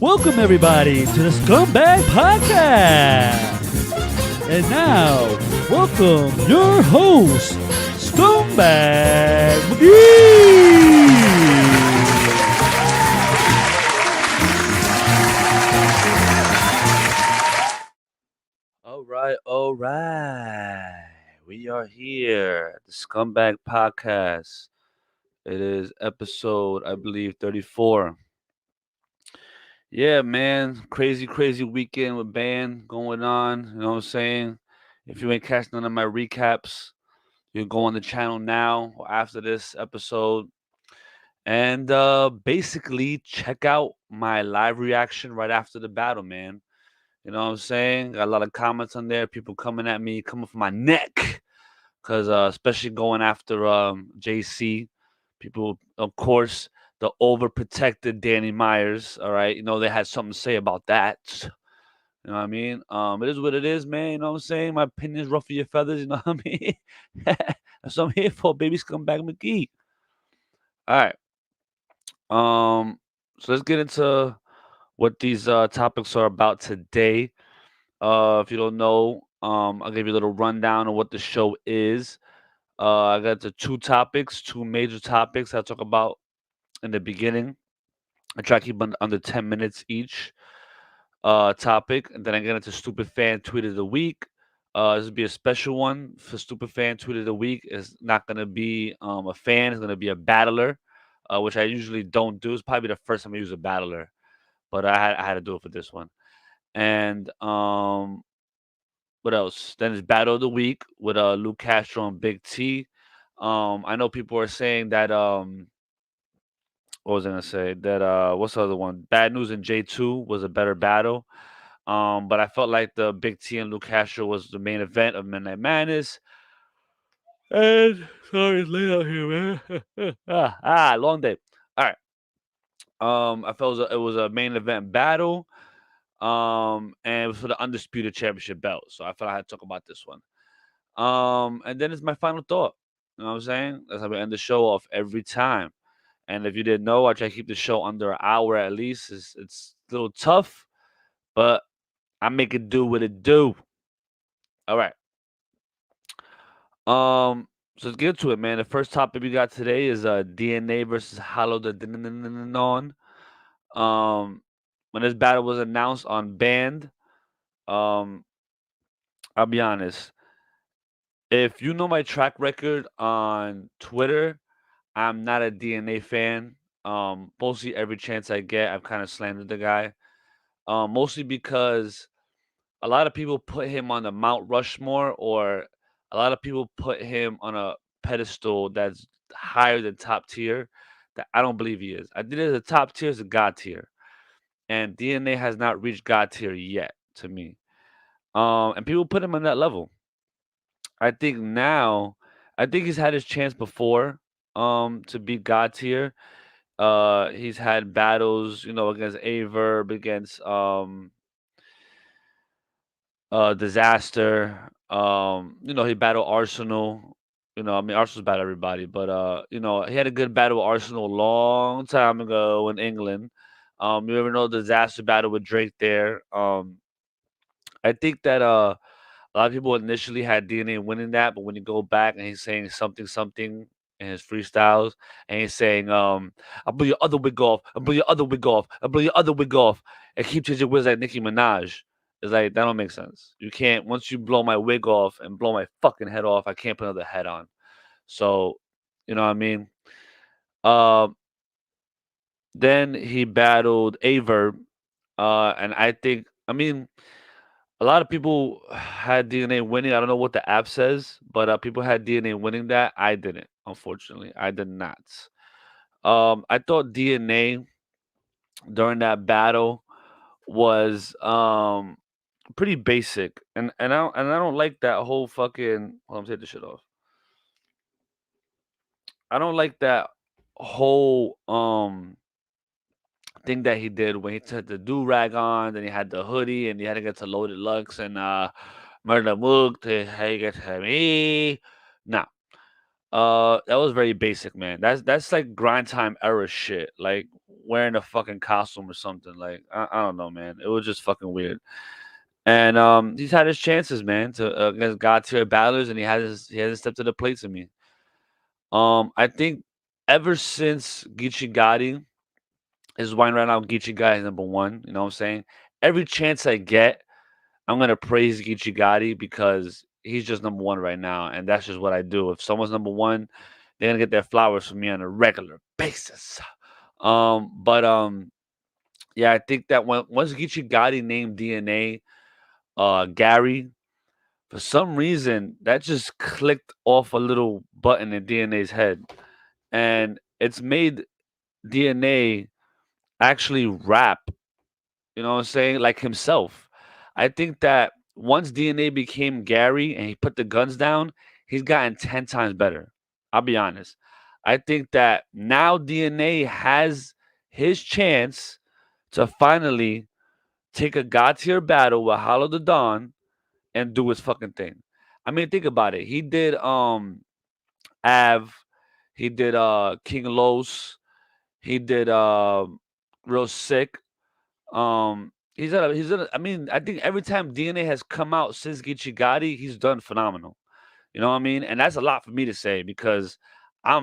Welcome everybody to the Scumbag Podcast. And now, welcome your host, Scumbag McGee. All right. We are here at the Scumbag Podcast. It is episode, I believe, 34. Yeah, man. Crazy weekend with band going on. You know what I'm saying? If you ain't catching none of my recaps, you can go on the channel now or after this episode and basically check out my live reaction right after the battle, man. You know what I'm saying? Got a lot of comments on there, people coming at me, coming for my neck. Because especially going after JC, people, of course, the overprotected Danny Myers. All right, they had something to say about that. You know what I mean? It is what it is, man. You know what I'm saying? My opinion is ruffle your feathers. You know what I mean? That's what I'm here for, baby. Scumbag McGee. All right. So let's get into what these topics are about today. If you don't know, I'll give you a little rundown of what the show is. I got the two major topics I'll talk about in the beginning. I try to keep under 10 minutes each topic. And then I get into Stupid Fan Tweet of the Week. This will be a special one for Stupid Fan Tweet of the Week. It's not going to be a fan, it's going to be a battler, which I usually don't do. It's probably the first time I use a battler, but I had to do it for this one. And what else? Then it's Battle of the Week with Lou Castro and Big T. I know people are saying that what was I gonna say? That what's the other one? Bad News and J2 was a better battle. But I felt like the Big T and Lou Castro was the main event of Midnight Madness. And sorry, it's late out here, man. Long day. All right. I felt it was a main event battle. And it was for the undisputed championship belt. So I felt I had to talk about this one. And then it's my final thought. You know what I'm saying? That's how we end the show off every time. And if you didn't know, I try to keep the show under an hour at least. It's a little tough, but I make it do what it do. All right. So let's get to it, man. The first topic we got today is DNA versus Hollow the Non. When this battle was announced on Band, um, I'll be honest. If you know my track record on Twitter, I'm not a DNA fan. Mostly every chance I get, I've kind of slandered the guy. Mostly because a lot of people put him on the Mount Rushmore, or a lot of people put him on a pedestal that's higher than top tier. That I don't believe he is. I did it as a top tier, as a god tier, and DNA has not reached god tier yet to me. And people put him on that level. I think now, I think he's had his chance before, to be god tier. He's had battles, against Averb, against Disaster. He battled Arsenal. Arsenal's battled everybody, but he had a good battle with Arsenal a long time ago in England. You ever know Disaster battle with Drake there? I think that a lot of people initially had DNA winning that, but when you go back and he's saying something in his freestyles, and he's saying, I'll blow your other wig off, I'll blow your other wig off, I'll blow your other wig off, and keep changing wigs like Nicki Minaj. It's like, that don't make sense. You can't, once you blow my wig off and blow my fucking head off, I can't put another head on. So, you know what I mean? Um, then he battled Averb, and a lot of people had DNA winning. I don't know what the app says, but people had DNA winning that. I didn't, unfortunately. I did not. I thought DNA during that battle was pretty basic, and I don't like that whole fucking. Hold on, take this shit off. I don't like that whole thing that he did when he took the do rag on, then he had the hoodie, and he had to get to Loaded Lux and Murder Mook to hey get to me. Nah. That was very basic, man. That's like grind time era shit. Like, wearing a fucking costume or something. Like I don't know, man. It was just fucking weird. And he's had his chances, man, to against God tier battlers, and he hasn't stepped to the plate to me. I think ever since Geechee Gotti is wine right now, Geechee Gotti is number one. You know what I'm saying? Every chance I get, I'm gonna praise Geechee Gotti because he's just number one right now, and that's just what I do. If someone's number one, they're gonna get their flowers from me on a regular basis. But yeah, I think that once Geechee Gotti named DNA Gary, for some reason that just clicked off a little button in DNA's head, and it's made DNA actually rap. You know what I'm saying? Like himself. I think that once DNA became Gary and he put the guns down, he's gotten 10 times better. I'll be honest. I think that now DNA has his chance to finally take a God tier battle with Hollow the Dawn and do his fucking thing. I mean, think about it. He did Av, he did King Los, he did Real Sick. I mean, I think every time DNA has come out since Geechee Gotti, he's done phenomenal. You know what I mean? And that's a lot for me to say because I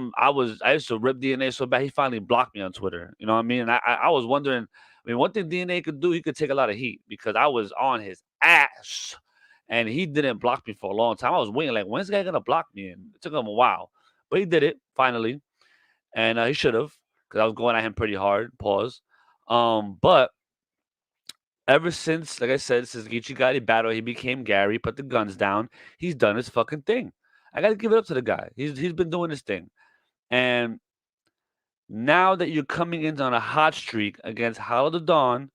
used to rip DNA so bad he finally blocked me on Twitter. You know what I mean? And I was wondering, I mean, one thing DNA could do, he could take a lot of heat because I was on his ass. And he didn't block me for a long time. I was waiting, like, when's this guy gonna block me? And it took him a while. But he did it finally. And he should have, because I was going at him pretty hard. Pause. But ever since, like I said, since Geechee Gotti battle, he became Gary, put the guns down. He's done his fucking thing. I gotta give it up to the guy. He's been doing his thing. And now that you're coming in on a hot streak against Hollow the Dawn,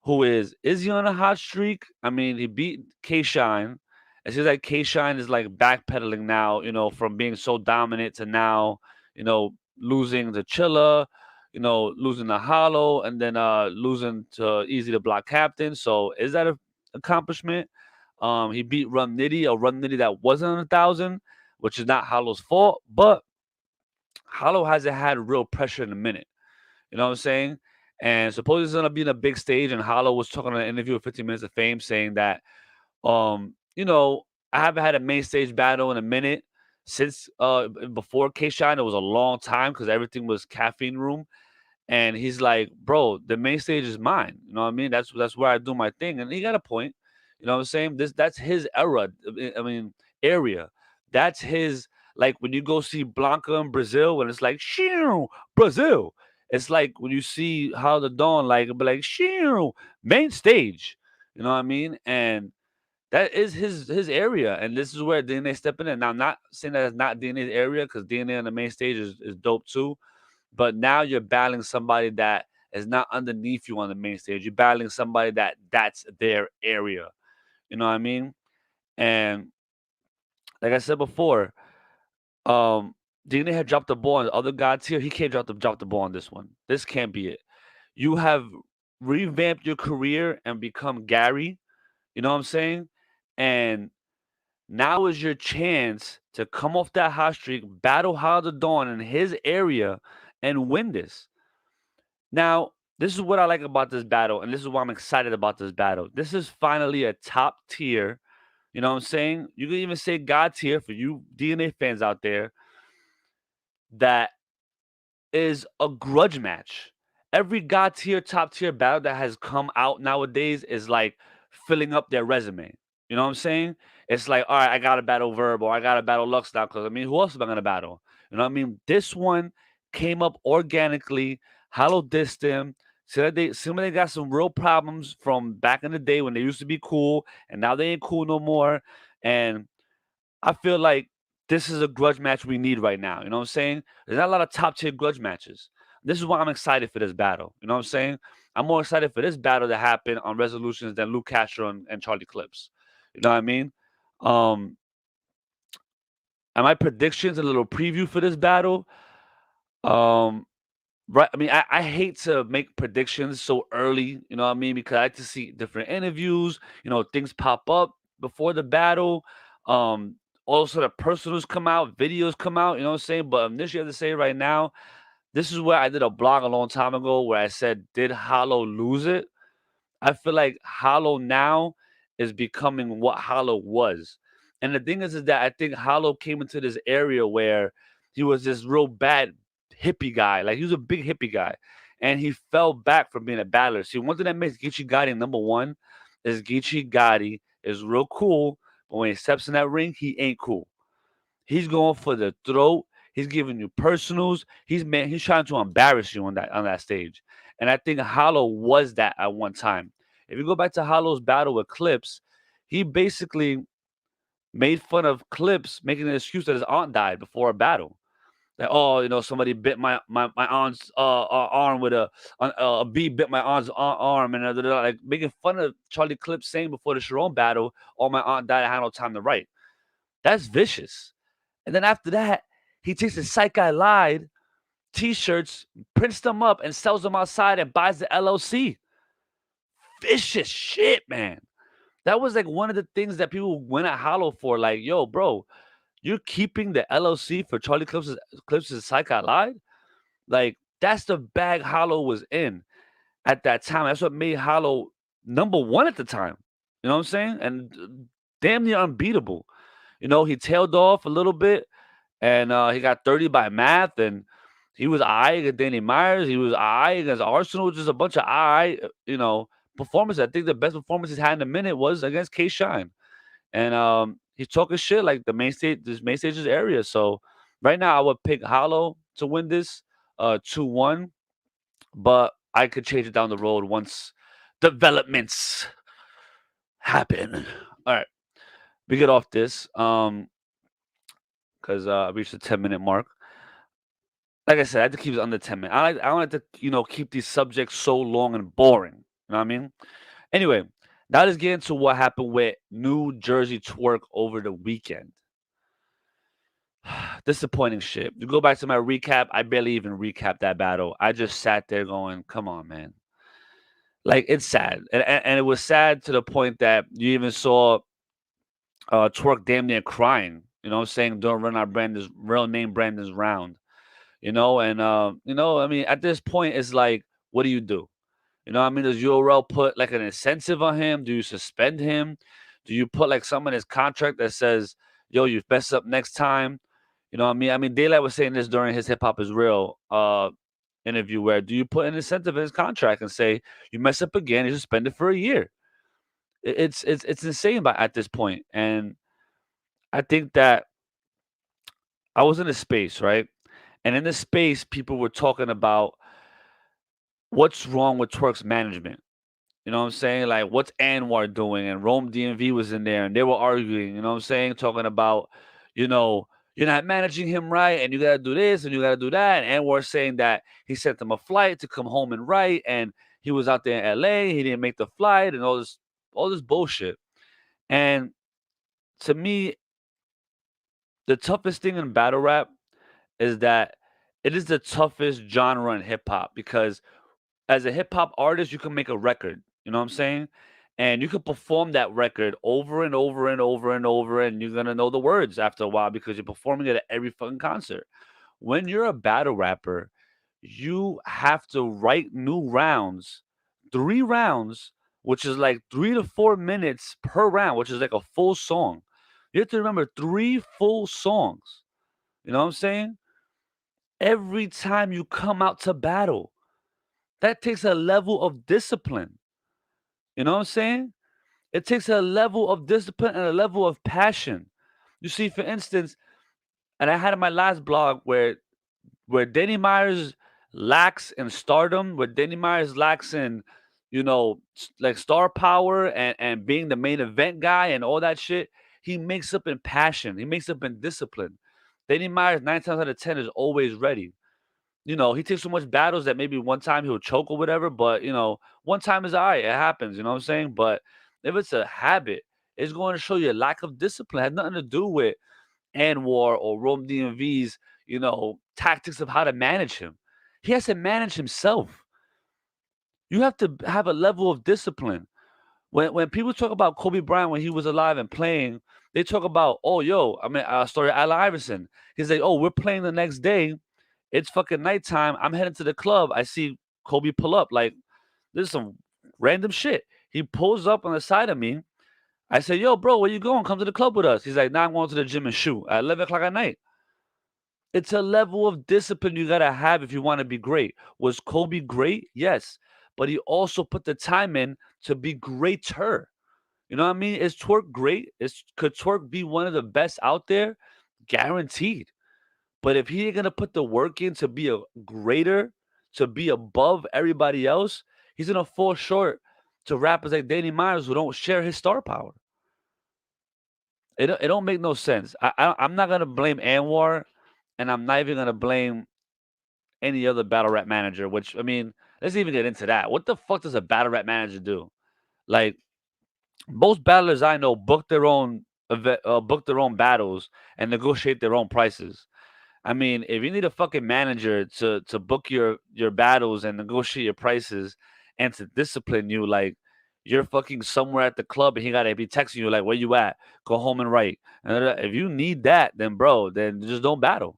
who is he on a hot streak? I mean, he beat K Shine. It seems like K Shine is like backpedaling now, from being so dominant to now, losing to Chilla, losing to Hollow, and then losing to Easy to Block Captain. So is that a accomplishment? He beat Run Nitty, a Run Nitty that wasn't on 1,000, which is not Hollow's fault, but Hollow hasn't had real pressure in a minute. You know what I'm saying? And suppose it's gonna be in a big stage, and Hollow was talking in an interview with 15 Minutes of Fame saying that, I haven't had a main stage battle in a minute since before K Shine. It was a long time because everything was caffeine room. And he's like, bro, the main stage is mine. You know what I mean? That's where I do my thing. And he got a point. You know what I'm saying? That's his era. I mean, area. That's his, like when you go see Blanca in Brazil, when it's like, shoo, Brazil. It's like when you see How the Dawn, like it'll be like, shoo, main stage. You know what I mean? And that is his area. And this is where DNA stepping in. Now, I'm not saying that it's not DNA's area, because DNA on the main stage is dope too. But now you're battling somebody that is not underneath you on the main stage. You're battling somebody that's their area. You know what I mean? And like I said before, um, DNA had dropped the ball on the other gods here. He can't drop the ball on this one. This can't be it. You have revamped your career and become Gary. You know what I'm saying? And now is your chance to come off that hot streak, battle How the Dawn in his area, and win this. Now, this is what I like about this battle, and this is why I'm excited about this battle. This is finally a top tier. You know what I'm saying? You can even say God tier for you DNA fans out there, that is a grudge match. Every God tier, top tier battle that has come out nowadays is like filling up their resume. You know what I'm saying? It's like, all right, I got to battle Verb, or I got to battle Lux now, because I mean, who else am I going to battle? You know what I mean? This one came up organically. Hollow dissed him. Somebody got some real problems from back in the day when they used to be cool, and now they ain't cool no more. And I feel like this is a grudge match we need right now. You know what I'm saying? There's not a lot of top tier grudge matches. This is why I'm excited for this battle. You know what I'm saying? I'm more excited for this battle to happen on Resolutions than Lou Castro and Charlie Clips. You know what I mean? Um, and my predictions, a little preview for this battle. Um, right. I mean, I hate to make predictions so early, you know what I mean? Because I like to see different interviews, things pop up before the battle. Um, also the personals come out, videos come out, you know what I'm saying? But this you have to say right now, This is where I did a blog a long time ago where I said, did Hollow lose it? I feel like Hollow now is becoming what Hollow was. And the thing is that I think Hollow came into this area where he was this real bad hippie guy. Like he was a big hippie guy. And he fell back from being a battler. See, one thing that makes Geechee Gotti number one is Geechee Gotti is real cool, but when he steps in that ring, he ain't cool. He's going for the throat. He's giving you personals. He's trying to embarrass you on that stage. And I think Hollow was that at one time. If you go back to Hollow's battle with Clips, he basically made fun of Clips, making an excuse that his aunt died before a battle. Like, oh, somebody bit my aunt's arm with a bee bit my aunt's arm, and like making fun of Charlie Clips saying before the Sharon battle, oh, my aunt died, I had no time to write. That's vicious. And then after that, he takes the Psych Guy Lied t-shirts, prints them up, and sells them outside and buys the LLC. Vicious shit, man. That was like one of the things that people went at Hollow for. Like, yo, bro, you're keeping the LLC for Charlie Clips' Psych Guy Lied? Like, that's the bag Hollow was in at that time. That's what made Hollow number one at the time. You know what I'm saying? And damn near unbeatable. He tailed off a little bit, and he got 30 by math, and he was I against Danny Myers. He was I against Arsenal. Just a bunch of performances. I think the best performance he's had in a minute was against K Shine, and he's talking shit like this main stage's area. So right now, I would pick Hollow to win this 2-1, but I could change it down the road once developments happen. All right, we get off this because I reached the 10-minute mark. Like I said, I had to keep it under 10 minutes. I don't like to, keep these subjects so long and boring. You know what I mean? Anyway, now let's get into what happened with New Jersey Twork over the weekend. Disappointing shit. You go back to my recap, I barely even recapped that battle. I just sat there going, come on, man. Like, it's sad. And it was sad to the point that you even saw Twork damn near crying. You know what I'm saying? Don't run our Brandon's real name Brandon's round. I mean, at this point, it's like, what do you do? I mean, does URL put like an incentive on him? Do you suspend him? Do you put like something in his contract that says, yo, you mess up next time? You know what I mean? I mean, Daylight was saying this during his Hip Hop Is Real interview, where do you put an incentive in his contract and say, you mess up again, you're suspended for a year? It's insane at this point. And I think that I was in a space, right? And in this space, people were talking about what's wrong with Twork's management. You know what I'm saying? Like, what's Anwar doing? And Rome DMV was in there, and they were arguing. You know what I'm saying? Talking about, you're not managing him right, and you got to do this, and you got to do that. And Anwar saying that he sent them a flight to come home and write, and he was out there in LA, he didn't make the flight, and all this bullshit. And to me, the toughest thing in battle rap is that it is the toughest genre in hip hop, because as a hip hop artist, you can make a record. You know what I'm saying? And you can perform that record over and over and over and over, and you're gonna know the words after a while because you're performing it at every fucking concert. When you're a battle rapper, you have to write new rounds, 3 rounds, which is like 3 to 4 minutes per round, which is like a full song. You have to remember 3 full songs. You know what I'm saying? Every time you come out to battle. That takes a level of discipline. You know what I'm saying? It takes a level of discipline and a level of passion. You see, for instance, and I had in my last blog where Danny Myers lacks in stardom, where Danny Myers lacks in, like star power and being the main event guy and all that shit, he makes up in passion. He makes up in discipline. Danny Myers, 9 times out of 10, is always ready. He takes so much battles that maybe one time he'll choke or whatever, but one time is all right. It happens, you know what I'm saying? But if it's a habit, it's going to show you a lack of discipline. It has nothing to do with Anwar or Rome DMV's, tactics of how to manage him. He has to manage himself. You have to have a level of discipline. When people talk about Kobe Bryant when he was alive and playing, they talk about, oh, yo, I mean, story Allen Iverson. He's like, oh, we're playing the next day It's fucking nighttime. I'm heading to the club. I see Kobe pull up. Like, this is some random shit. He pulls up on the side of me. I say, yo, bro, where you going? Come to the club with us. He's like, nah, I'm going to the gym and shoot at 11 o'clock at night. It's a level of discipline you got to have if you want to be great. Was Kobe great? Yes. But he also put the time in to be greater. You know what I mean? Is Twork great? Could Twork be one of the best out there? Guaranteed. But if he ain't gonna put the work in to be a greater, to be above everybody else, he's gonna fall short to rappers like Danny Myers who don't share his star power. It don't make no sense. I'm not gonna blame Anwar, and I'm not even gonna blame any other battle rap manager. Which I mean, let's even get into that. What the fuck does a battle rap manager do? Like most battlers I know book their own battles and negotiate their own prices. I mean, if you need a fucking manager to book your battles and negotiate your prices and to discipline you, like you're fucking somewhere at the club and he gotta be texting you like, "Where you at? Go home and write." And if you need that, then bro, then just don't battle.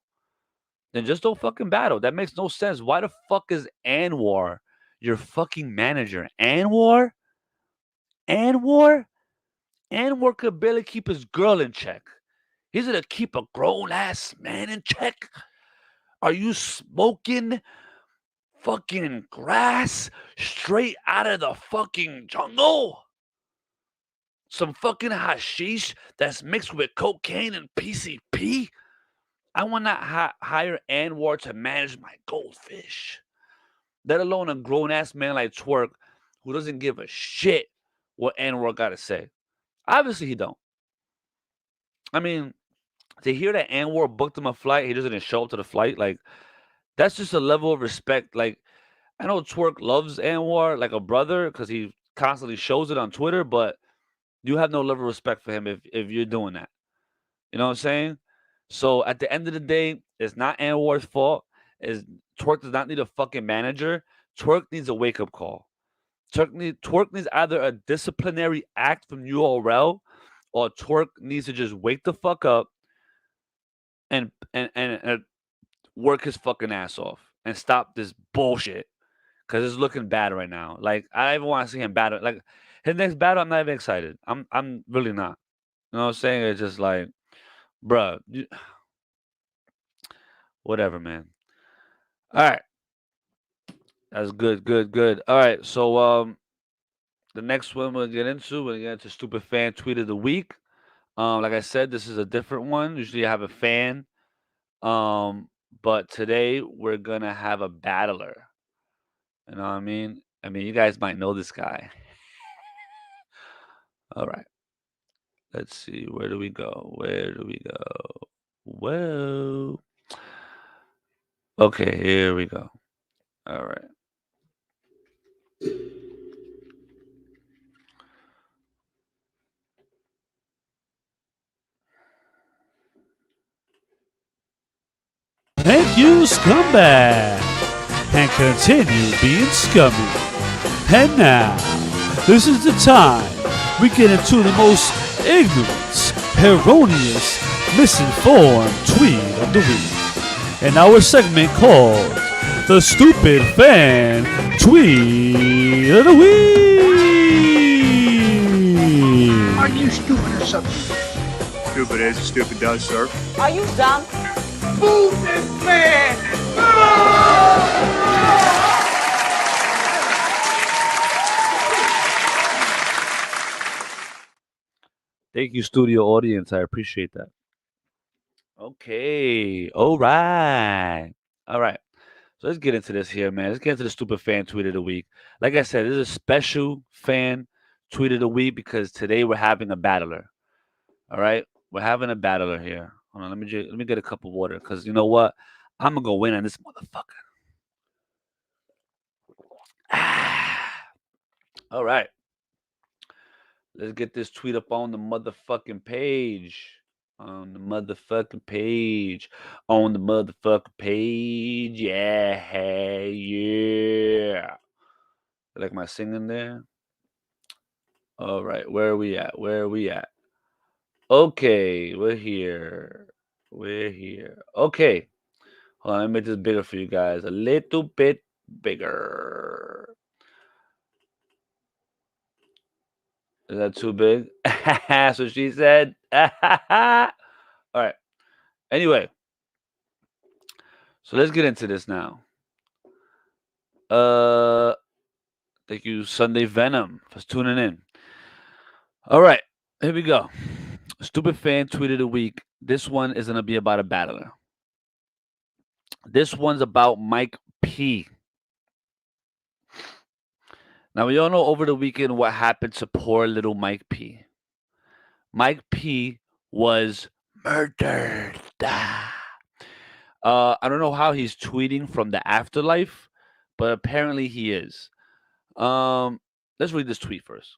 Then just don't fucking battle. That makes no sense. Why the fuck is Anwar your fucking manager? Anwar? Anwar? Anwar could barely keep his girl in check. He's gonna keep a grown ass man in check. Are you smoking fucking grass straight out of the fucking jungle? Some fucking hashish that's mixed with cocaine and PCP? I want to hire Anwar to manage my goldfish. Let alone a grown ass man like Twork who doesn't give a shit what Anwar got to say. Obviously, he don't. I mean, to hear that Anwar booked him a flight, he doesn't show up to the flight, like, that's just a level of respect. Like, I know Twork loves Anwar like a brother because he constantly shows it on Twitter, but you have no level of respect for him if you're doing that. You know what I'm saying? So at the end of the day, it's not Anwar's fault. Is Twork does not need a fucking manager. Twork needs a wake up call. Twork needs either a disciplinary act from URL or Twork needs to just wake the fuck up and work his fucking ass off and stop this bullshit because it's looking bad right now. Like I even want to see him battle. Like his next battle, I'm not even excited. I'm really not. You know what I'm saying? It's just like, bruh, whatever, man. All right, that's good, good, good. All right, so the next one we're gonna get into stupid fan tweet of the week. Like I said, this is a different one. Usually I have a fan. But today we're gonna have a battler. You know what I mean? I mean, you guys might know this guy. All right. Let's see. Where do we go? Where do we go? Whoa. Okay, here we go. All right. Thank you, Scumbag, and continue being scummy. And now, this is the time we get into the most ignorant, erroneous, misinformed tweet of the week. In our segment called The Stupid Fan Tweet of the Week. Are you stupid or something? Stupid is, stupid does, sir. Are you dumb? Move this man! Thank you, studio audience. I appreciate that. Okay. All right. All right. So let's get into this here, man. Let's get into the stupid fan tweet of the week. Like I said, this is a special fan tweet of the week because today we're having a battler. All right, we're having a battler here. Hold on, let me get a cup of water because you know what? I'm gonna go win on this motherfucker. All right, let's get this tweet up on the motherfucking page. On the motherfucking page. On the motherfucking page. Yeah, yeah. Like my singing there. All right, where are we at? Where are we at? Okay, we're here. We're here. Okay. Hold on, let me make this bigger for you guys. A little bit bigger. Is that too big? That's what she said. All right. Anyway, so let's get into this now. Uh, Thank you, Sunday Venom, for tuning in. All right, here we go. Stupid fan tweet of the week. This one is gonna be about a battler. This one's about Mike P. Now we all know over the weekend what happened to poor little Mike P. Mike P was murdered. I don't know how he's tweeting from the afterlife, but apparently he is. Let's read this tweet first.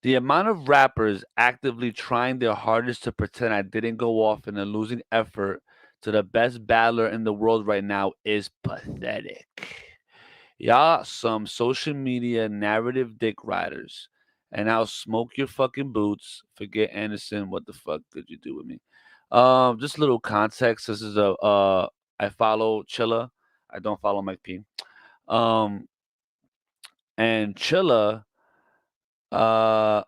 The amount of rappers actively trying their hardest to pretend I didn't go off in a losing effort to the best battler in the world right now is pathetic. Y'all some social media narrative dick riders. And now smoke your fucking boots. Forget Anderson. What the fuck did you do with me? Just a little context. This is a I follow Chilla. I don't follow Mike P. Um and Chilla was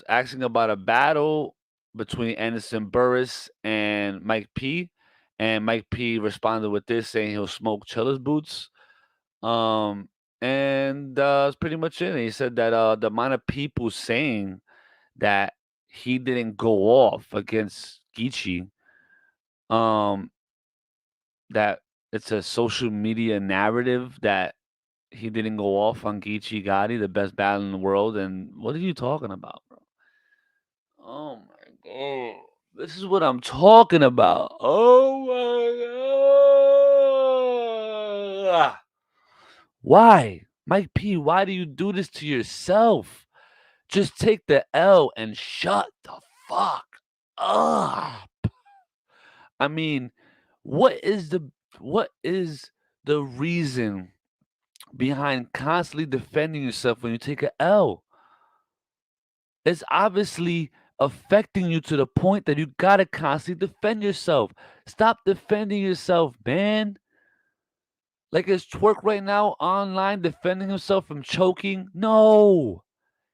asking about a battle between Anderson Burris and Mike P. And Mike P responded with this saying he'll smoke Chilla's boots. Um, and that's pretty much it. He said that the amount of people saying that he didn't go off against Geechee, um, that it's a social media narrative that he didn't go off on Geechee Gotti, the best battle in the world. And what are you talking about, bro? Oh my god. This is what I'm talking about. Oh my god. Why? Mike P, why do you do this to yourself? Just take the L and shut the fuck up. I mean, what is the what is the reason behind constantly defending yourself when you take a L? It's obviously affecting you to the point that you gotta constantly defend yourself. Stop defending yourself, man. Like is Twork right now online defending himself from choking? No,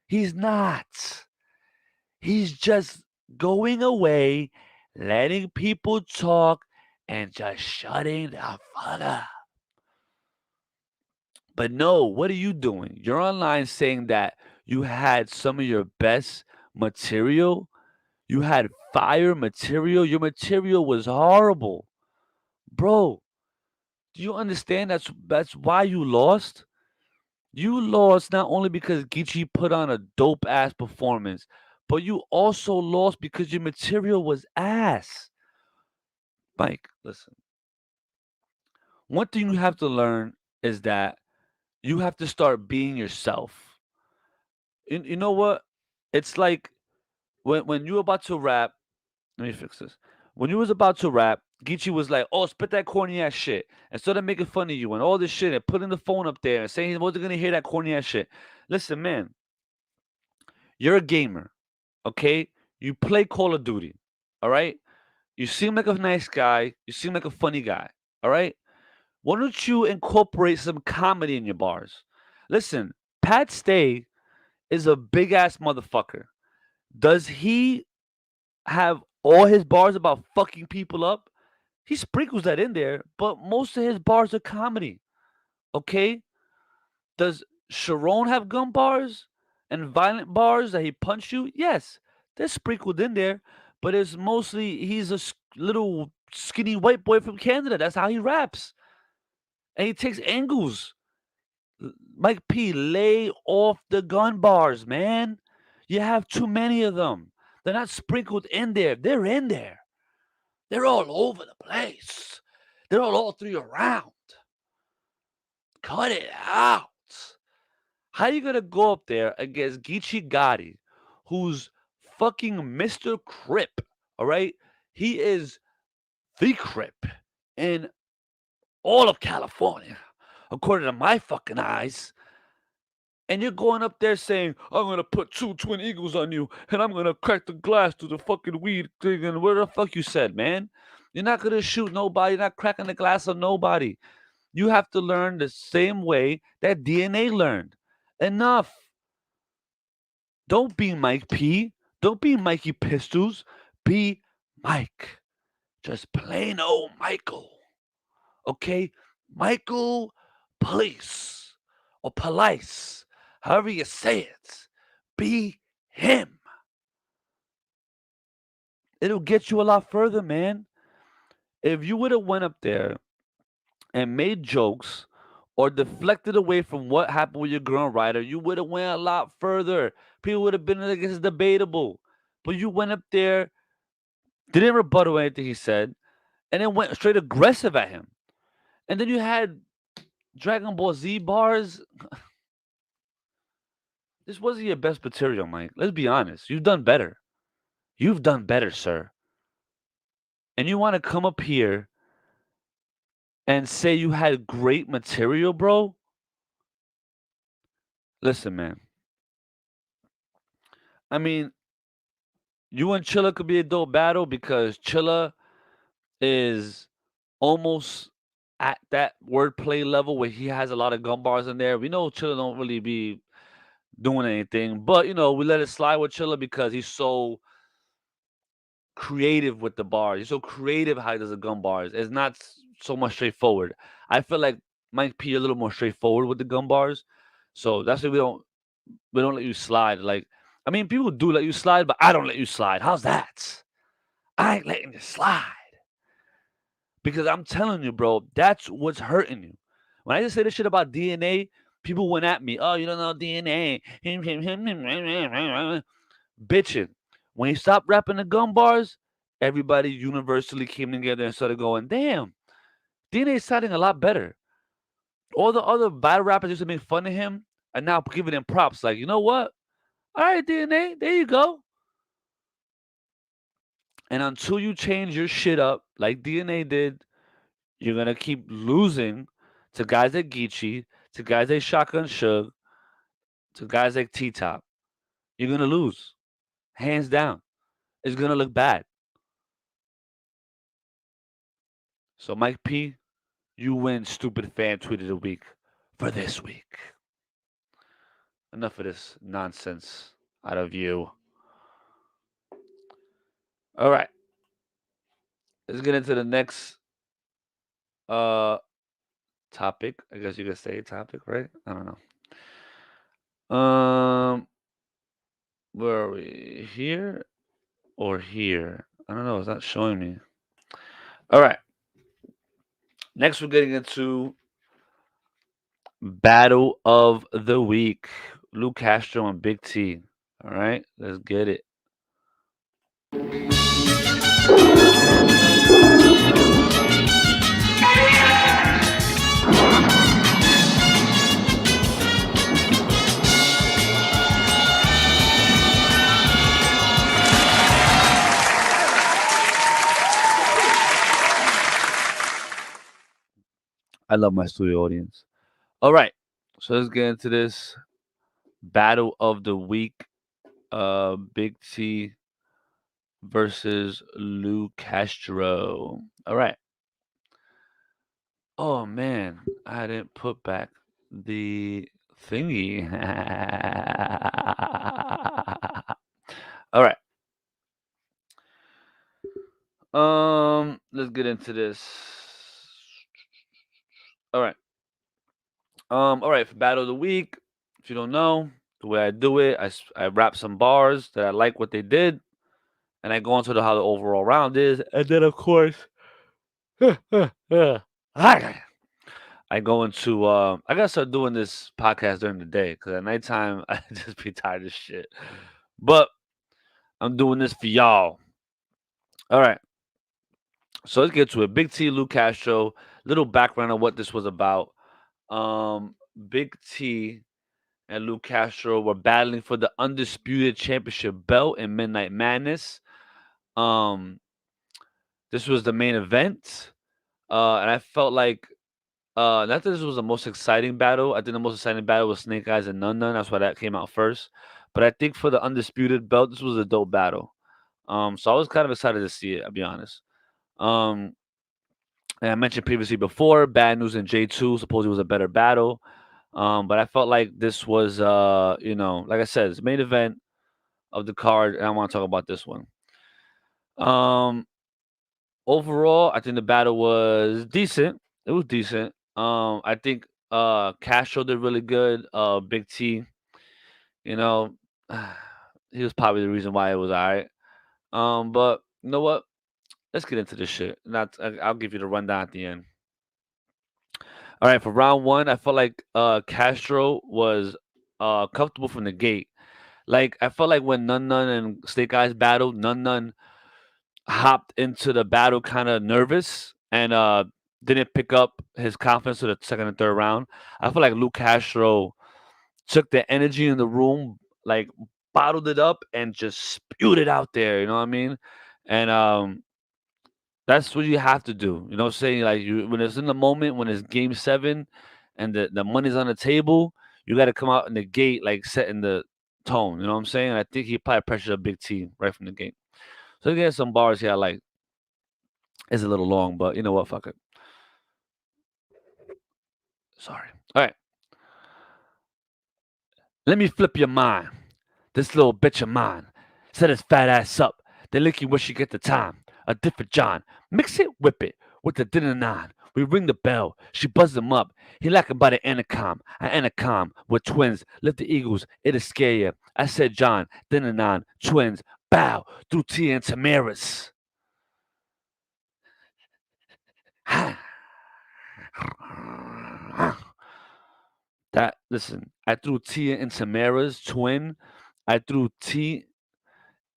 he's not. He's just going away, letting people talk, and just shutting the fuck up. But no, what are you doing? You're online saying that you had some of your best material. You had fire material. Your material was horrible. Bro, do you understand that's why you lost? You lost not only because Geechee put on a dope ass performance, but you also lost because your material was ass. Mike, listen. One thing you have to learn is that you have to start being yourself. You know what? It's like when you were about to rap. Let me fix this. When you was about to rap, Geechee was like, "Oh, spit that corny ass shit," and started making fun of you and all this shit, and putting the phone up there and saying he wasn't gonna hear that corny ass shit. Listen, man, you're a gamer, okay? You play Call of Duty, all right? You seem like a nice guy. You seem like a funny guy, all right? Why don't you incorporate some comedy in your bars? Listen, Pat Stay is a big ass motherfucker. Does he have all his bars about fucking people up? He sprinkles that in there, but most of his bars are comedy. Okay? Does Sharon have gun bars and violent bars that he punched you? Yes, they're sprinkled in there, but it's mostly he's a little skinny white boy from Canada. That's how he raps, and he takes angles. Mike P, lay off the gun bars, man. You have too many of them. They're not sprinkled in there. They're in there. They're all over the place. They're all through your round. Cut it out. How you gonna go up there against Geechee Gotti, who's fucking Mr. Crip? All right, he is the Crip in all of California, according to my fucking eyes. And you're going up there saying, "I'm gonna put two twin eagles on you, and I'm gonna crack the glass through the fucking weed thing," and where the fuck you said, man? You're not gonna shoot nobody. You're not cracking the glass on nobody. You have to learn the same way that DNA learned. Enough. Don't be Mike P. Don't be Mikey Pistols. Be Mike. Just plain old Michael. Okay? Michael Police or Police. However you say it. Be him. It'll get you a lot further, man. If you would have went up there and made jokes or deflected away from what happened with your girl writer, you would have went a lot further. People would have been like, it's debatable. But you went up there, didn't rebuttal anything he said, and then went straight aggressive at him. And then you had Dragon Ball Z bars. This wasn't your best material, Mike. Let's be honest. You've done better. You've done better, sir. And you want to come up here and say you had great material, bro? Listen, man. I mean, you and Chilla could be a dope battle because Chilla is almost at that wordplay level where he has a lot of gun bars in there. We know Chilla don't really be doing anything, but we let it slide with Chilla because he's so creative with the bars. He's so creative how he does the gun bars. It's not so much straightforward. I feel like Mike P a little more straightforward with the gun bars, so that's why we don't let you slide. Like, I mean, people do let you slide, but I don't let you slide. How's that? I ain't letting you slide because I'm telling you, bro, that's what's hurting you. When I just say this shit about DNA, people went at me. Oh, you don't know DNA. Bitching. When he stopped rapping the gun bars, everybody universally came together and started going, damn, DNA is sounding a lot better. All the other battle rappers used to make fun of him are now giving him props. Like, you know what? All right, DNA, there you go. And until you change your shit up like DNA did, you're going to keep losing to guys like Geechee, to guys like Shotgun Suge, to guys like T-Top. You're going to lose. Hands down. It's going to look bad. So, Mike P, you win Stupid Fan Tweet of the Week for this week. Enough of this nonsense out of you. All right. Let's get into the next topic. I guess you could say topic, right? I don't know. Where are we? Here or here? I don't know. It's not showing me. All right. Next, we're getting into Battle of the Week. Lou Castro and Big T. All right. Let's get it. I love my studio audience. All right. So let's get into this Battle of the Week. Big T versus Lou Castro. All right. Oh man, I didn't put back the thingy. All right. Let's get into this. All right. All right, for Battle of the Week, if you don't know, the way I do it, I rap some bars that I like what they did, and I go into how the overall round is, and then of course, I go into I gotta start doing this podcast during the day because at nighttime I just be tired of shit. But I'm doing this for y'all. All right. So let's get to it. Big T, Lou Castro. Little background on what this was about. Big T and Lou Castro were battling for the undisputed championship belt in Midnight Madness. This was the main event, and I felt like not that this was the most exciting battle. I think the most exciting battle was Snake Eyes and Nun Nun. That's why that came out first. But I think for the undisputed belt, this was a dope battle. So I was kind of excited to see it. I'll be honest. Um, and I mentioned previously before, Bad News and J2 supposedly was a better battle. But I felt like this was, like I said, it's the main event of the card, and I want to talk about this one. Um, Overall, I think the battle was decent. It was decent. I think Castro did really good. Big T, you know, he was probably the reason why it was alright. But you know what? Let's get into this shit. Not, I'll give you the rundown at the end. All right, for round one, I felt like Castro was comfortable from the gate. Like I felt like when Nun Nun and Snake Eyes battled, Nun Nun hopped into the battle kind of nervous and didn't pick up his confidence to the second and third round. I feel like Lou Castro took the energy in the room, like bottled it up and just spewed it out there. You know what I mean? And that's what you have to do. You know what I'm saying? Like you when it's in the moment, when it's game seven and the money's on the table, you gotta come out in the gate like setting the tone. You know what I'm saying? I think he probably pressured a big team right from the gate. So he has some bars here I like. It's a little long, but you know what? Fuck it. Sorry. All right. Let me flip your mind. This little bitch of mine. Set his fat ass up. They lick you where she get the time. A different John. Mix it, whip it. With the dinner nine. We ring the bell. She buzzed him up. He lacking by the intercom. An intercom with twins. Lift the eagles. It'll scare you. I said John. Dinner nine. Twins. Bow. Through Tia and Tamaris. That listen, I threw Tia and Tamara's twin. I threw T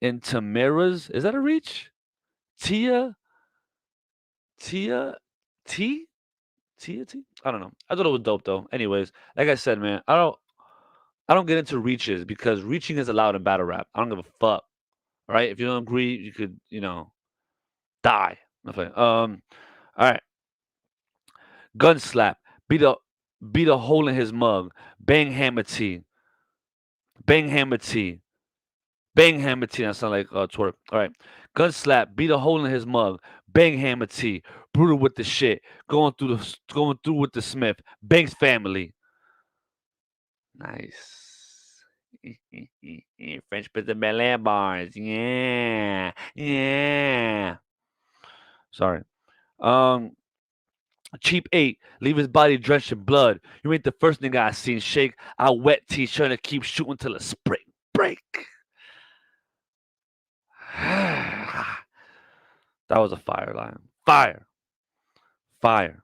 in Tamara's. Is that a reach? Tia, Tia, T, Tia, T. I don't know. I thought it was dope though. Anyways, like I said, man, I don't get into reaches because reaching is allowed in battle rap. I don't give a fuck. All right, if you don't agree, you could, die. Okay. All right. Gun slap. Beat a beat a hole in his mug. Bang hammer T. Bang hammer T. Bang hammer T. That sound like twerk. All right. Gun slap. Beat a hole in his mug. Bang hammer T. Brutal with the shit. Going through with the Smith. Banks family. Nice. French Prince of Bel Air bars. Yeah. Yeah. Sorry. Um. Cheap eight, leave his body drenched in blood. You ain't the first nigga I seen shake. I wet T trying to keep shooting till a spring break. That was a fire line. Fire. Fire.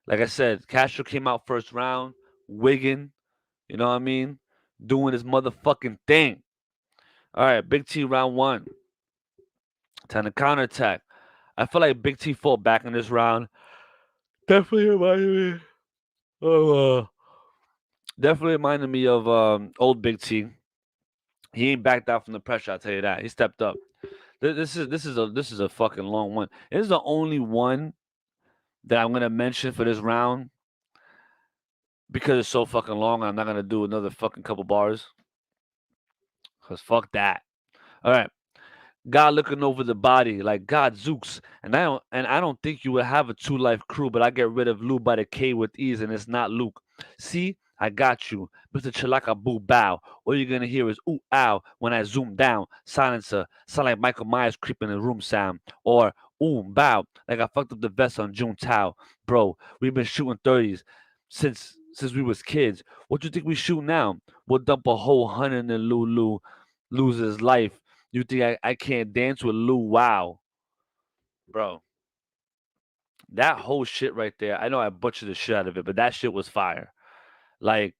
Like I said, Castro came out first round, wigging, you know what I mean? Doing his motherfucking thing. All right, Big T round one. Time to counterattack. I feel like Big T fought back in this round. Definitely reminded me of old Big T. He ain't backed out from the pressure, I'll tell you that. He stepped up. This is a fucking long one. This is the only one that I'm gonna mention for this round because it's so fucking long. I'm not gonna do another fucking couple bars. Cause fuck that. All right. God looking over the body like God Zooks, and I don't think you would have a 2 Life crew, but I get rid of Lou by the K with ease, and it's not Luke. See, I got you, Mr. Chalaka Boo Bow. All you're gonna hear is ooh ow when I zoom down. Silencer, sound like Michael Myers creeping in the room sound, or ooh bow like I fucked up the vest on June Tao. Bro, we've been shooting 30s since we was kids. What you think we shoot now? We'll dump a whole hundred in Lou loses life. You think I can't dance with Lou? Wow, bro. That whole shit right there. I know I butchered the shit out of it, but that shit was fire. Like,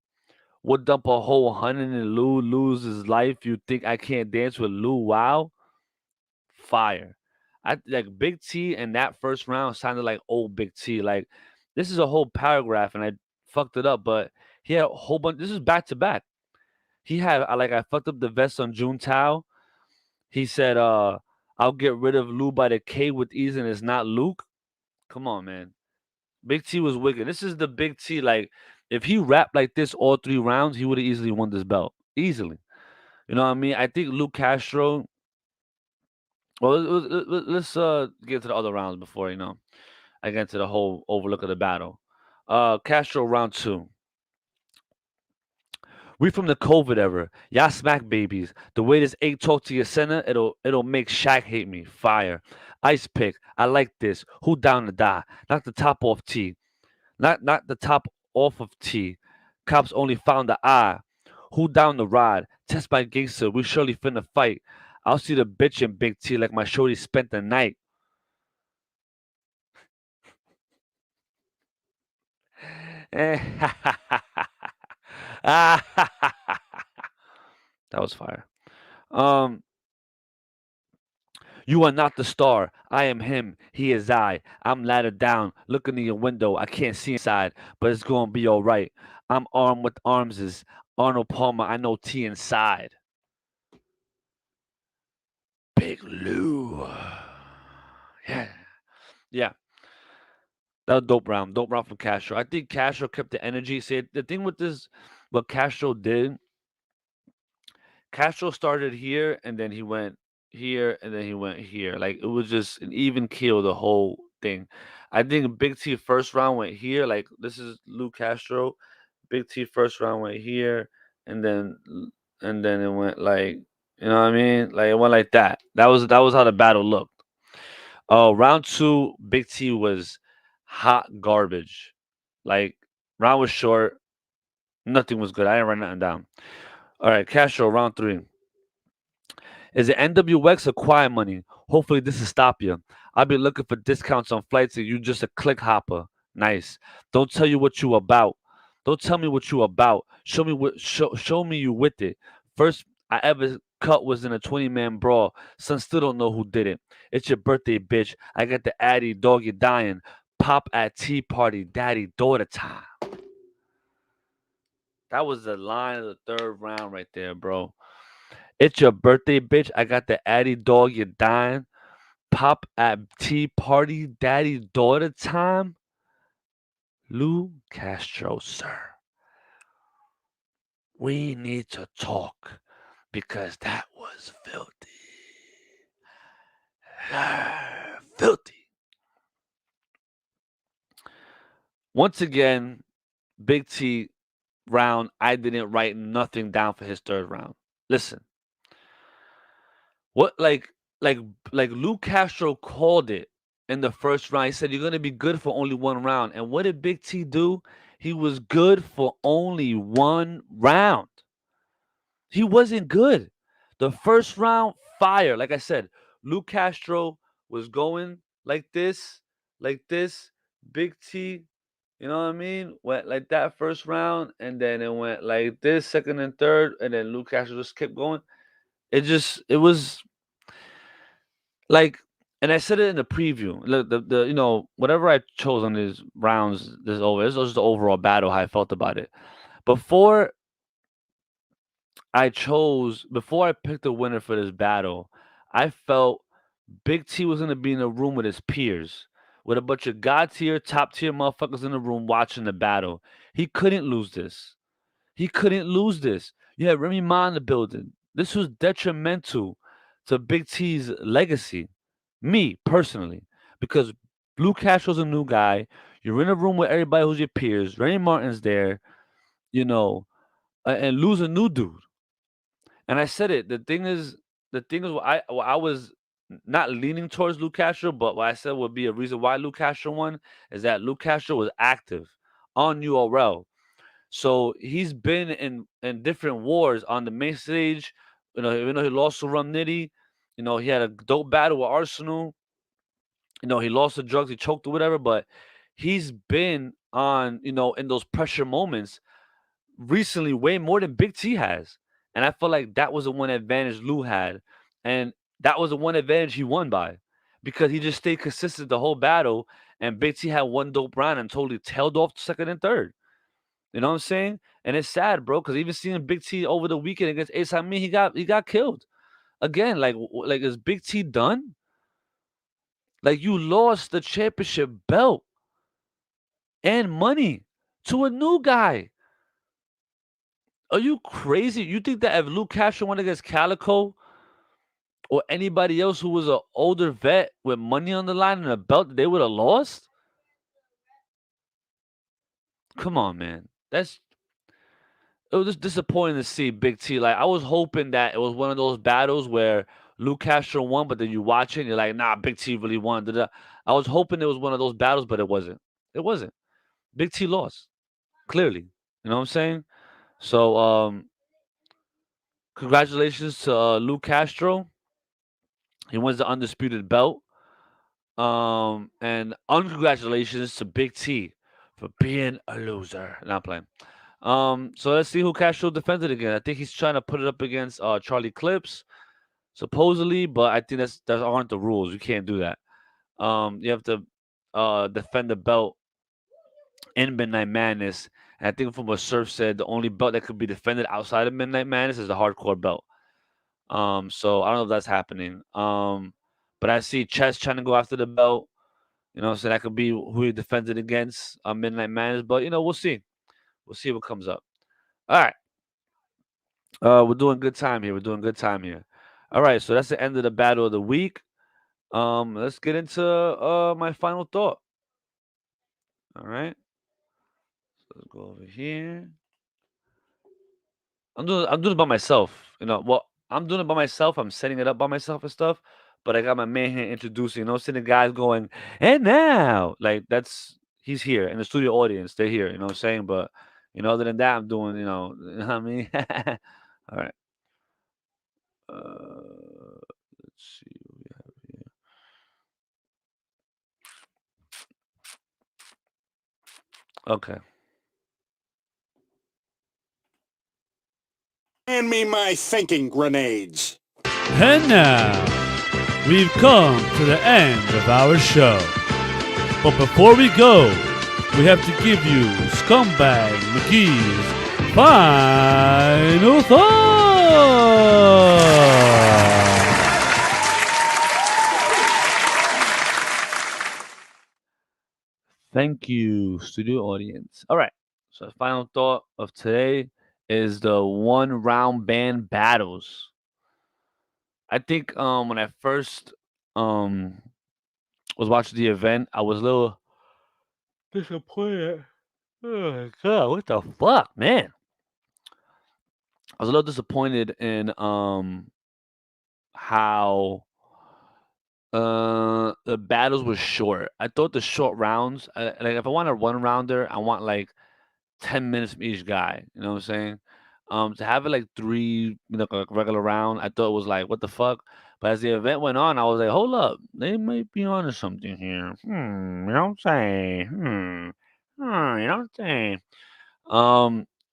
would dump a whole hundred and Lou lose his life? You think I can't dance with Lou? Wow, fire. I like Big T and that first round sounded like old Big T. Like, this is a whole paragraph, and I fucked it up, but he had a whole bunch. This is back to back. He had I fucked up the vest on June Tao. He said, I'll get rid of Lou by the K with ease and it's not Luke. Come on, man. Big T was wicked. This is the Big T. Like, if he rapped like this all 3 rounds, he would have easily won this belt. Easily. You know what I mean? I think Lou Castro Well, let's get to the other rounds before I get into the whole overlook of the battle. Castro round two. We from the COVID era. Y'all smack babies. The way this eight talk to your center, it'll make Shaq hate me. Fire. Ice pick. I like this. Who down to die? Knock the top off T. Not the top off of T. Cops only found the eye. Who down the ride? Test by gangster. We surely finna fight. I'll see the bitch in Big T like my shorty spent the night. That was fire. Um, you are not the star. I am him. He is I. I'm laddered down, looking in your window. I can't see inside, but it's gonna be all right. I'm armed with arms is Arnold Palmer. I know T inside. Big Lou. Yeah. Yeah. That was dope round. Dope round from Castro. I think Castro kept the energy. See, the thing with this, what Castro did, Castro started here and then he went here and then he went here. Like it was just an even keel the whole thing. I think Big T first round went here. Like this is Lou Castro. Big T first round went here and then it went like you know what I mean? Like it went like that. That was how the battle looked. Round two, Big T was hot garbage. Like round was short. Nothing was good. I didn't write nothing down. All right, Castro, round three. Is it NWX or Quiet Money? Hopefully this will stop you. I'll be looking for discounts on flights and you just a click hopper. Nice. Don't tell you what you about. Don't tell me what you about. Show me you with it. First I ever cut was in a 20-man brawl. Son still don't know who did it. It's your birthday, bitch. I got the addy dog you dying. Pop at tea party, daddy daughter time. That was the line of the third round right there, bro. It's your birthday, bitch. I got the addy dog you dying. Pop at tea party, daddy daughter time. Lou Castro, sir. We need to talk because that was filthy. Filthy. Once again, Big T round. I didn't write nothing down for his third round. Listen, what like Lou Castro called it in the first round. He said you're gonna be good for only one round. And what did Big T do? He was good for only one round. He wasn't good. The first round, fire. Like I said, Lou Castro was going like this. Big T, you know what I mean? Went like that first round, and then it went like this, second and third, and then Lou Castro just kept going. It was like, and I said it in the preview. Look, the whatever I chose on these rounds, this over. This was just the overall battle. How I felt about it. Before before I picked a winner for this battle, I felt Big T was gonna be in a room with his peers, with a bunch of god tier, top tier motherfuckers in the room watching the battle. He couldn't lose this. He couldn't lose this. You had Remy Ma in the building. This was detrimental to Big T's legacy. Me personally, because Blue Castro's a new guy. You're in a room with everybody who's your peers. Remy Martin's there, you know, and lose a new dude. And I said it. The thing is, what I was not leaning towards Lou Castro, but what I said would be a reason why Lou Castro won is that Lou Castro was active on URL. So he's been in different wars on the main stage. Even though he lost to Rum Nitty, he had a dope battle with Arsenal. He lost the drugs, he choked or whatever, but he's been on, in those pressure moments recently way more than Big T has. And I feel like that was the one advantage Lou had. And that was the one advantage he won by because he just stayed consistent the whole battle. And Big T had one dope round and totally tailed off second and third. You know what I'm saying? And it's sad, bro, because even seeing Big T over the weekend against Ace Hamid, he got killed. Again, like is Big T done? Like you lost the championship belt and money to a new guy. Are you crazy? You think that if Lou Castro went against Calico or anybody else who was an older vet with money on the line and a belt that they would have lost? Come on, man. It was just disappointing to see Big T. Like I was hoping that it was one of those battles where Lou Castro won, but then you watch it and you're like, nah, Big T really won. Da-da. I was hoping it was one of those battles, but it wasn't. It wasn't. Big T lost clearly. You know what I'm saying? So, congratulations to Lou Castro. He wins the undisputed belt. And uncongratulations to Big T for being a loser. Not playing. So let's see who Castro defended again. I think he's trying to put it up against Charlie Clips, supposedly, but I think that aren't the rules. You can't do that. You have to defend the belt in Midnight Madness. And I think from what Surf said, the only belt that could be defended outside of Midnight Madness is the hardcore belt. So I don't know if that's happening. But I see Chess trying to go after the belt. So that could be who he defends it against Midnight Madness. But we'll see. We'll see what comes up. All right. We're doing good time here. We're doing good time here. All right, so that's the end of the battle of the week. Let's get into my final thought. All right. So let's go over here. I'm doing it by myself. Well, I'm doing it by myself. I'm setting it up by myself and stuff. But I got my man here introducing. Seeing the guys going, and now, like he's here in the studio audience. They're here. You know what I'm saying? But other than that, I'm doing. You know what I mean? All right. Let's see what we have here. Okay. Hand me my thinking grenades. And now, we've come to the end of our show. But before we go, we have to give you Scumbag McGee's final thoughts. Thank you, studio audience. All right. So the final thought of today is the 1 round band battles. I think when I first um was watching the event, I was a little disappointed. Oh my god, what the fuck, man? I was a little disappointed in how the battles were short. I thought the short rounds, like if I want a 1 rounder, I want like 10 minutes from each guy. You know what I'm saying? To have it like three, like a regular round, I thought it was like, what the fuck? But as the event went on, I was like, hold up, they might be onto something here. You know what I'm saying? You know what I'm saying?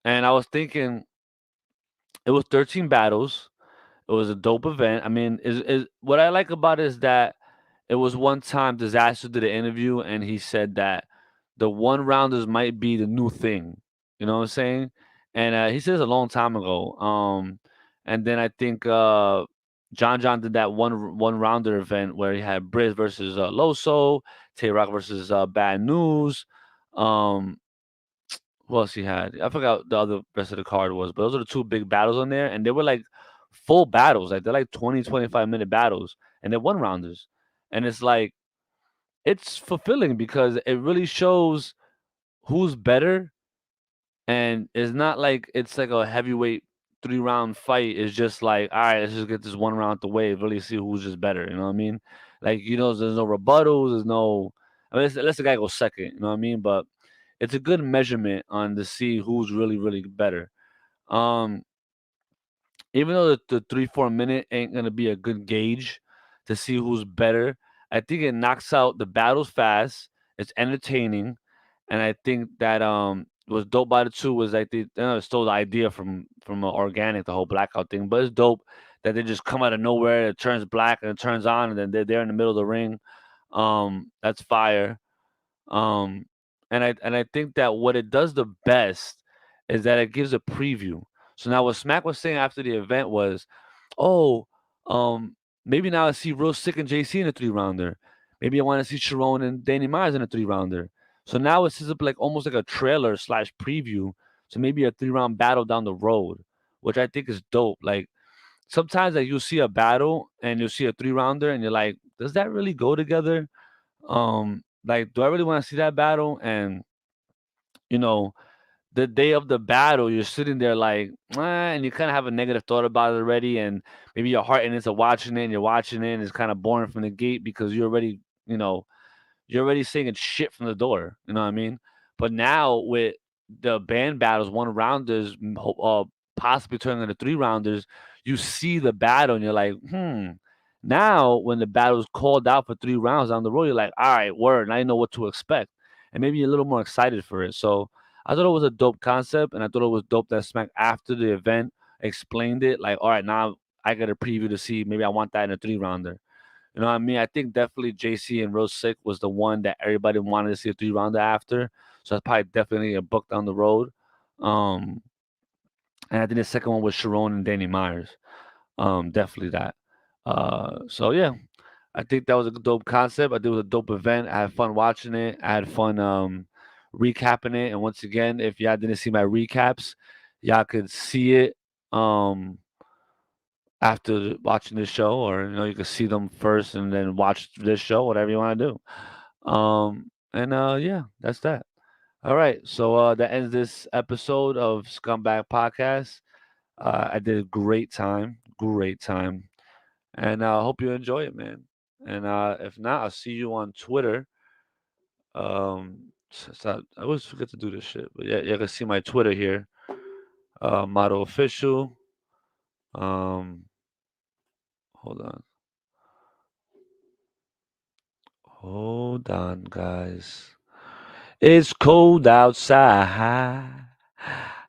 And I was thinking, it was 13 battles. It was a dope event. I mean, is what I like about it is that it was one time Disaster did an interview and he said that the 1 rounders might be the new thing. You know what I'm saying? And he said this a long time ago. And then I think John did that one rounder event where he had Briz versus Loso, Tay Rock versus Bad News. Um, who else he had? I forgot the other rest of the card was, but those are the two big battles on there, and they were like full battles. Like they're like 20, 25-minute battles, and they're 1 rounders. And it's like it's fulfilling because it really shows who's better, and it's not like it's like a heavyweight 3 round fight. It's just like, all right, let's just get this 1 round out the way, really see who's just better. You know what I mean? Like there's no rebuttals, there's no. I mean, unless the guy goes second, you know what I mean? But it's a good measurement on to see who's really, really better. Um, Even though the 3-4 minute ain't gonna be a good gauge to see who's better, I think it knocks out the battles fast. It's entertaining, and I think that was dope by the two was like they stole the idea from organic, the whole blackout thing. But it's dope that they just come out of nowhere. It turns black and it turns on, and then they're there in the middle of the ring. That's fire. Um, and I think that what it does the best is that it gives a preview. So now what Smack was saying after the event was, oh, maybe now I see Real Sick and JC in a 3 rounder. Maybe I want to see Sharon and Danny Myers in a 3 rounder. So now it sets up like almost like a trailer / preview. So maybe a 3 round battle down the road, which I think is dope. Like sometimes like you'll see a battle and you'll see a 3 rounder and you're like, does that really go together? Like, do I really want to see that battle? And you know, the day of the battle, you're sitting there like, and you kind of have a negative thought about it already, and maybe your heart into watching it, and you're watching it, and it's kind of boring from the gate because you know, you're already saying shit from the door. You know what I mean? But now with the band battles, 1 rounders, possibly turning into 3 rounders, you see the battle and you're like, hmm. Now, when the battle is called out for 3 rounds down the road, you're like, all right, word. Now you know what to expect, and maybe you're a little more excited for it. So I thought it was a dope concept, and I thought it was dope that Smack after the event explained it. Like, all right, now I got a preview to see. Maybe I want that in a 3 rounder. You know what I mean? I think definitely JC and Rose Sick was the one that everybody wanted to see a 3 rounder after. So that's probably definitely a book down the road. Um, and I think the second one was Sharon and Danny Myers. Definitely that. So yeah, I think that was a dope concept. I think it was a dope event. I had fun watching it. I had fun recapping it. And once again, if y'all didn't see my recaps, y'all could see it after watching this show, or you can see them first and then watch this show, whatever you want to do. And yeah, that's that. All right, so that ends this episode of Scumbag Podcast. I did a great time, and I hope you enjoy it, man. And if not, I'll see you on Twitter. I always forget to do this shit, but yeah, you can see my Twitter here. Model official. Um, hold on. Hold on, guys. It's cold outside.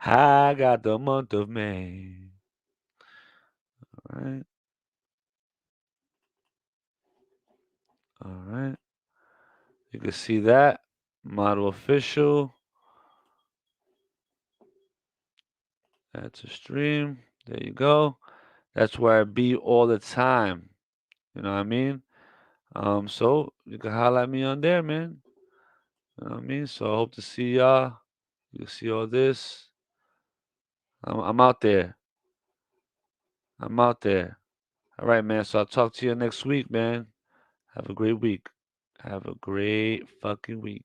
I got the month of May. All right. All right. You can see that. Model official. That's a stream. There you go. That's where I be all the time. You know what I mean? So you can holler at me on there, man. You know what I mean? So I hope to see y'all. You see all this. I'm out there. I'm out there. All right, man. So I'll talk to you next week, man. Have a great week. Have a great fucking week.